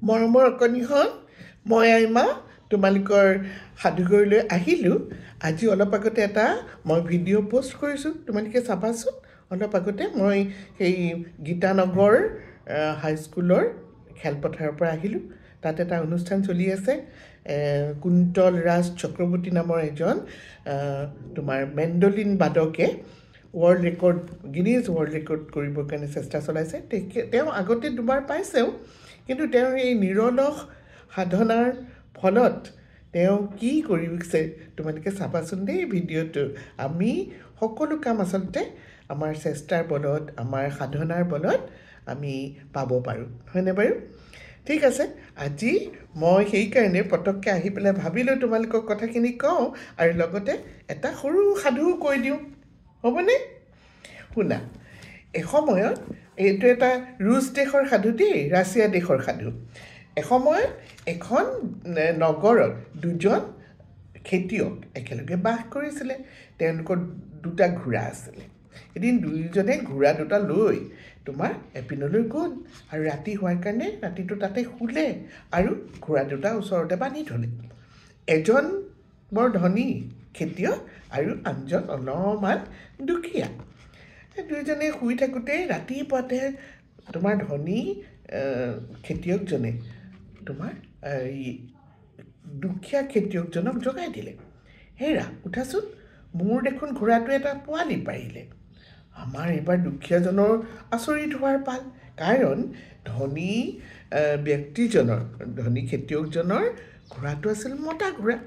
মৰমৰ অকণিখন মই আইমা তোমালোকৰ সাধুঘৰলৈ আহিলোঁ। আজি অলপ আগতে এটা মই ভিডিঅ' পোষ্ট কৰিছোঁ, তোমালোকে চাবাচোন। অলপ আগতে মই সেই গীতানগৰ হাইস্কুলৰ খেলপথাৰৰ পৰা আহিলোঁ। তাত এটা অনুষ্ঠান চলি আছে। কুন্তল ৰাজ চক্ৰৱৰ্তী নামৰ এজন তোমাৰ মেণ্ডলিন বাদকে world record Guinness world record কৰিবৰ কাৰণে চেষ্টা চলাইছে। তেওঁ আগতে দুবাৰ পাইছেও, কিন্তু তেওঁৰ এই নিৰলস সাধনাৰ ফলত তেওঁ কি কৰিছে তোমালোকে চাবাচোন দেই ভিডিঅ'টো। আমি সকলো কাম আচলতে আমাৰ চেষ্টাৰ বলত, আমাৰ সাধনাৰ বলত আমি পাব পাৰোঁ, হয়নে বাৰু? ঠিক আছে, আজি মই সেইকাৰণে পটককৈ আহি পেলাই ভাবিলোঁ তোমালোকক কথাখিনি কওঁ আৰু লগতে এটা সৰু সাধুও কৈ দিওঁ, হ'বনে? শুনা, এসময়ত এইটো এটা ৰুছ দেশৰ সাধু দেই, ৰাছিয়া দেশৰ সাধু। এসময়ত এখন নগৰত দুজন খেতিয়ক একেলগে বাস কৰিছিলে। তেওঁলোকৰ দুটা ঘোঁৰা আছিলে। এদিন দুয়োজনে ঘোঁৰা দুটা লৈ তোমাৰ এপিনলৈ গ'ল আৰু ৰাতি হোৱাৰ কাৰণে ৰাতিটো তাতে শুলে আৰু ঘোঁৰা দুটা ওচৰতে বান্ধি থ'লে। এজন বৰ ধনী খেতিয়ক আৰু আনজন অলপমান দুখীয়া। দুয়োজনে শুই থাকোঁতে ৰাতিপুৱাতে তোমাৰ ধনী খেতিয়কজনে তোমাৰ এই দুখীয়া খেতিয়কজনক জগাই দিলে। হেৰা উঠাচোন, মোৰ দেখোন ঘোঁৰাটোৱে এটা পোৱালি পাৰিলে। আমাৰ এইবাৰ দুখীয়াজনৰ আচৰিত হোৱাৰ পাল, কাৰণ ধনী ব্যক্তিজনৰ, ধনী খেতিয়কজনৰ ঘোঁৰাটো আছিল মতা ঘোঁৰা।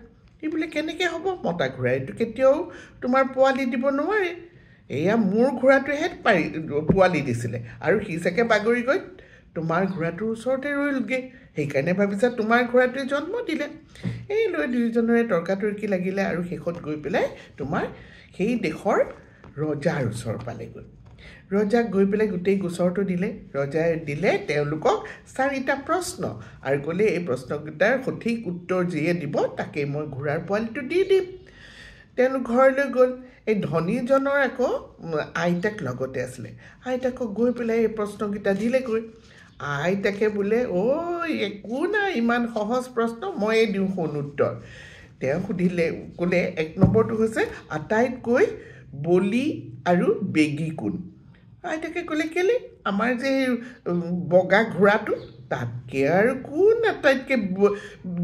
এই বোলে কেনেকৈ হ'ব, মতা ঘোঁৰাইটো কেতিয়াও তোমাৰ পোৱালি দিব নোৱাৰে। এয়া মোৰ ঘোঁৰাটোৱেহে পোৱালি দিছিলে আৰু সি চাগে বাগৰি গৈ তোমাৰ ঘোঁৰাটোৰ ওচৰতে ৰ'লগৈ। সেইকাৰণে ভাবিছা তোমাৰ ঘোঁৰাটোৱে জন্ম দিলে। এই লৈ দুয়োজনৰে তৰ্কাতৰ্কি লাগিলে আৰু শেষত গৈ পেলাই তোমাৰ সেই দেশৰ ৰজাৰ ওচৰ পালেগৈ। ৰজাক গৈ পেলাই গোটেই গোচৰটো দিলে। ৰজাই দিলে তেওঁলোকক 4টা প্ৰশ্ন আৰু ক'লে এই প্ৰশ্নকেইটাৰ সঠিক উত্তৰ যিয়ে দিব তাকেই মই ঘোঁৰাৰ পোৱালিটো দি দিম। তেওঁলোক ঘৰলৈ গ'ল। এই ধনীজনৰ আকৌ আইতাক লগতে আছিলে। আইতাকক গৈ পেলাই এই প্ৰশ্নকেইটা দিলেগৈ। আইতাকে বোলে একো নাই, ইমান সহজ প্ৰশ্ন, ময়ে দিওঁ শুন উত্তৰ। তেওঁ সুধিলে, ক'লে 1 নম্বৰটো হৈছে আটাইতকৈ বলি আৰু বেগী কোন? আইতাকে ক'লে কেলে, আমাৰ যে বগা ঘোঁৰাটো তাতকৈ আৰু কোন আটাইতকৈ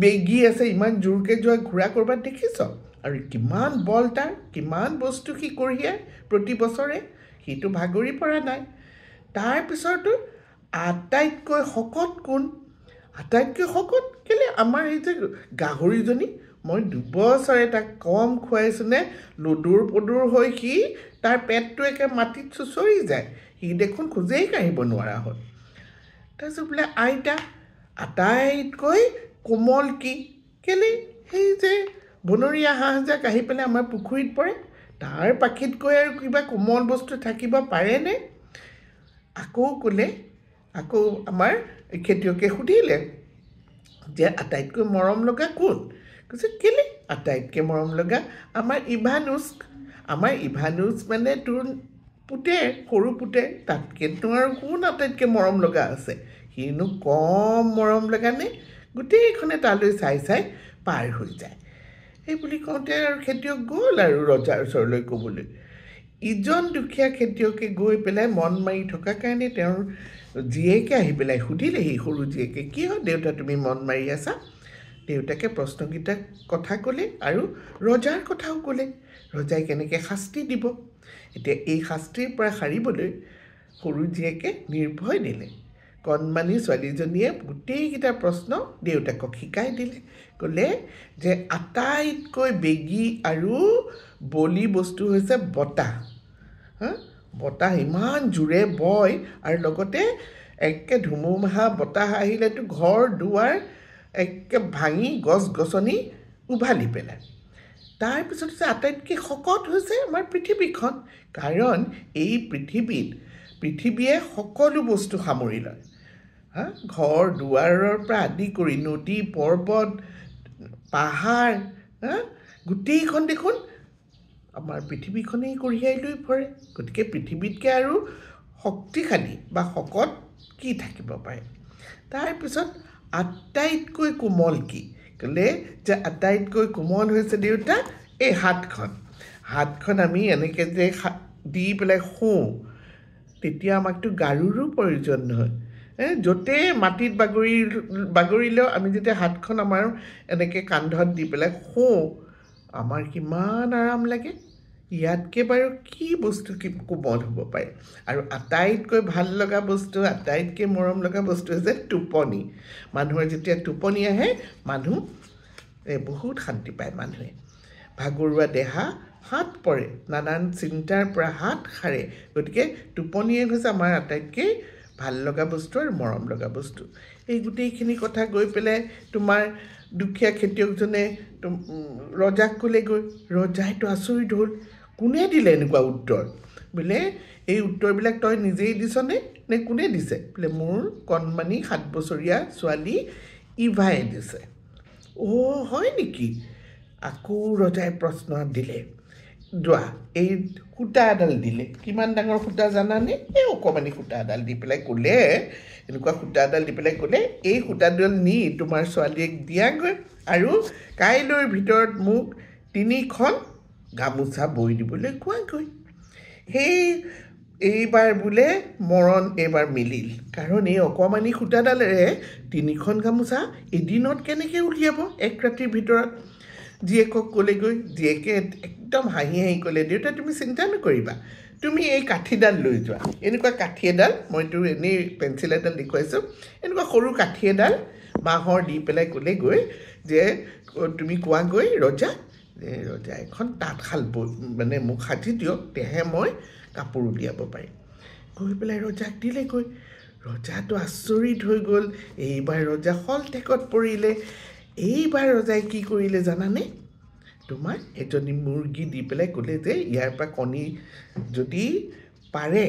বেগী আছে? ইমান জোৰকৈ যোৱা ঘোঁৰা ক'ৰবাত দেখিছ? আৰু কিমান বল তাৰ, কিমান বস্তু সি কঢ়িয়ায় প্ৰতি বছৰে, সিটো ভাগৰি পৰা নাই। তাৰপিছতো আটাইতকৈ শকত কোন? আটাইতকৈ শকত কেলে, আমাৰ এই যে গাহৰিজনী, মই 2 বছৰে তাক কম খুৱাইছোনে, লদুৰ পদুৰ হৈ সি তাৰ পেটটো একে মাটিত চুঁচৰি যায়, সি দেখোন খোজেই কাঢ়িব নোৱাৰা হ'ল। তাৰপিছত বোলে আইতা আটাইতকৈ কোমল কি? কেলে, সেই যে বনৰীয়া হাঁহজাক আহি পেলাই আমাৰ পুখুৰীত পৰে, তাৰ পাখিতকৈ আৰু কিবা কোমল বস্তু থাকিব পাৰেনে? আকৌ ক'লে, আকৌ আমাৰ খেতিয়কে সুধিলে যে আটাইতকৈ মৰম লগা কোন? কৈছে কেলে, আটাইতকৈ মৰম লগা আমাৰ ইভানুচ। আমাৰ ইভানুচ মানে তোৰ পুতেক, সৰু পুতেক, তাতকেতো আৰু কোন আটাইতকৈ মৰম লগা আছে? সিনো কম মৰম লগা নে? গোটেইখনে তালৈ চাই চাই পাৰ হৈ যায়। এই বুলি কওঁতে আৰু খেতিয়ক গ'ল আৰু ৰজাৰ ওচৰলৈ ক'বলৈ। ইজন দুখীয়া খেতিয়কে গৈ পেলাই মন মাৰি থকাৰ কাৰণে তেওঁৰ জীয়েকে আহি পেলাই সুধিলে, সেই সৰু জীয়েকে, কি হয় দেউতা তুমি মন মাৰি আছা? দেউতাকে প্ৰশ্নকেইটাৰ কথা ক'লে আৰু ৰজাৰ কথাও ক'লে, ৰজাই কেনেকৈ শাস্তি দিব। এতিয়া এই শাস্তিৰ পৰা সাৰিবলৈ সৰু জীয়েকে নিৰ্ভয় দিলে। কণমানি ছোৱালীজনীয়ে গোটেইকেইটা প্ৰশ্ন দেউতাকক শিকাই দিলে। ক'লে যে আটাইতকৈ বেগী আৰু বলি বস্তু হৈছে বতাহ। বতাহ ইমান জোৰে বয় আৰু লগতে একে ধুমুহা বতাহ আহিলেতো ঘৰ দুৱাৰ একে ভাঙি গছ গছনি উভালি পেলায়। তাৰপিছত হৈছে আটাইতকৈ শকত হৈছে আমাৰ পৃথিৱীখন, কাৰণ এই পৃথিৱীয়ে সকলো বস্তু সামৰি লয়। ঘৰ দুৱাৰৰ পৰা আদি কৰি নদী পৰ্বত পাহাৰ, গোটেইখন দেখোন আমাৰ পৃথিৱীখনেই কঢ়িয়াই লৈ ফুৰে। গতিকে পৃথিৱীতকৈ আৰু শক্তিশালী বা শকত কি থাকিব পাৰে? তাৰপিছত আটাইতকৈ কোমল কি ক'লে যে আটাইতকৈ কোমল হৈছে দেউতা এই হাতখন আমি এনেকৈ যে দি পেলাই শুওঁ তেতিয়া আমাকতো গাৰুৰো প্ৰয়োজন নহয় য'তে মাটিত বাগৰিলেও আমি যেতিয়া হাতখন আমাৰ এনেকৈ কান্ধত দি পেলাই শুওঁ আমাৰ কিমান আৰাম লাগে ইয়াতকৈ বাৰু কি বস্তু কি কোমল হ'ব পাৰে আৰু আটাইতকৈ ভাল লগা বস্তু আটাইতকৈ মৰম লগা বস্তু হৈছে টোপনি মানুহৰ যেতিয়া টোপনি আহে মানুহ বহুত শান্তি পায় মানুহে ভাগৰুৱা দেহা হাত পৰে নানান চিন্তাৰ পৰা হাত সাৰে গতিকে টোপনিয়ে হৈছে আমাৰ আটাইতকৈ ভাল লগা বস্তু আৰু মৰম লগা বস্তু এই গোটেইখিনি কথা গৈ পেলাই তোমাৰ দুখীয়া খেতিয়কজনে ৰজাক ক'লেগৈ ৰজাইতো আচৰিত হ'ল কোনে দিলে এনেকুৱা উত্তৰ বোলে এই উত্তৰবিলাক তই নিজেই দিছনে নে কোনে দিছে বোলে মোৰ কণমানি 7 বছৰীয়া ছোৱালী ইভাই দিছে হয় নেকি আকৌ ৰজাই প্ৰশ্ন দিলে দোৱা এই সূতা এডাল দিলে কিমান ডাঙৰ সূতা জানানে এই অকণমানি সূতা এডাল দি পেলাই ক'লে এনেকুৱা সূতা এডাল দি পেলাই ক'লে এই সূতাডাল নি তোমাৰ ছোৱালীক দিয়াগৈ আৰু কাইলৈৰ ভিতৰত মোক 3খন গামোচা বৈ দিবলৈ কোৱাগৈ এইবাৰ বোলে মৰণ এইবাৰ মিলিল কাৰণ এই অকণমানি সূতাডালেৰে 3খন গামোচা এদিনত কেনেকৈ উলিয়াব এক ৰাতিৰ ভিতৰত জীয়েকক ক'লেগৈ জীয়েকে একদম হাঁহি ক'লে দেউতা তুমি চিন্তা নকৰিবা তুমি এই কাঠিডাল লৈ যোৱা এনেকুৱা কাঠি এডাল মইতো এনেই পেঞ্চিল এডাল দেখুৱাইছোঁ এনেকুৱা সৰু কাঠি এডাল বাঁহৰ দি পেলাই ক'লেগৈ যে তুমি কোৱাগৈ ৰজা এখন তাঁতশাল মানে মোক সাজি দিয়ক তেহে মই কাপোৰ উলিয়াব পাৰিম গৈ পেলাই ৰজাক দিলেগৈ ৰজাটো আচৰিত হৈ গ'ল এইবাৰ ৰজা শলঠেকত পৰিলে এইবাৰ ৰজাই কি কৰিলে জানানে তোমাৰ এজনী মুৰ্গী দি পেলাই ক'লে যে ইয়াৰ পৰা কণী যদি পাৰে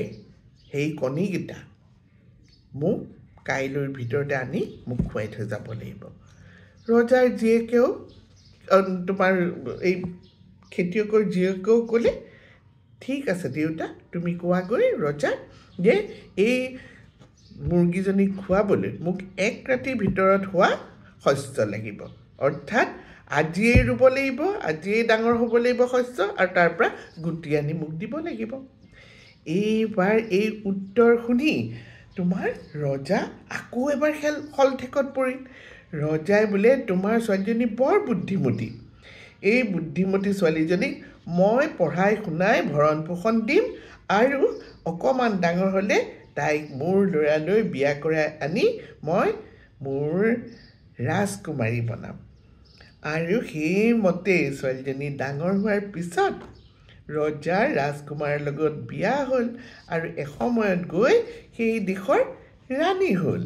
সেই কণীকেইটা মোক কাইলৈৰ ভিতৰতে আনি মোক খুৱাই থৈ যাব লাগিব ৰজাৰ জীয়েকেও তোমাৰ এই খেতিয়কৰ জীয়েকেও ক'লে ঠিক আছে দেউতা তুমি কোৱাগৈ ৰজাক যে এই মুৰ্গীজনীক খুৱাবলৈ মোক 1 ৰাতিৰ ভিতৰত হোৱা শস্য লাগিব অৰ্থাৎ আজিয়েই ৰুব লাগিব আজিয়েই ডাঙৰ হ'ব লাগিব শস্য আৰু তাৰ পৰা গুটি আনি মোক দিব লাগিব এইবাৰ এই উত্তৰ শুনি তোমাৰ ৰজা আকৌ এবাৰ শলঠেকত পৰিল ৰজাই বোলে তোমাৰ ছোৱালীজনী বৰ বুদ্ধিমতী এই বুদ্ধিমতী ছোৱালীজনীক মই পঢ়াই শুনাই ভৰণ পোষণ দিম আৰু অকণমান ডাঙৰ হ'লে তাইক মোৰ ল'ৰালৈ বিয়া কৰাই আনি মই মোৰ ৰাজকুমাৰী বনাম আৰু সেইমতে ছোৱালীজনী ডাঙৰ হোৱাৰ পিছত ৰজাৰ ৰাজকুমাৰৰ লগত বিয়া হ'ল আৰু এসময়ত গৈ সেই দেশৰ ৰাণী হ'ল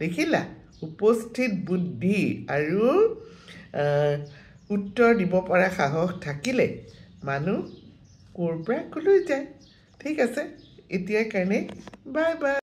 দেখিলা উপস্থিত বুদ্ধি আৰু উত্তৰ দিব পৰা সাহস থাকিলে মানুহ ক'ৰ পৰা ক'লৈ যায় ঠিক আছে এতিয়াৰ কাৰণে বাই বাই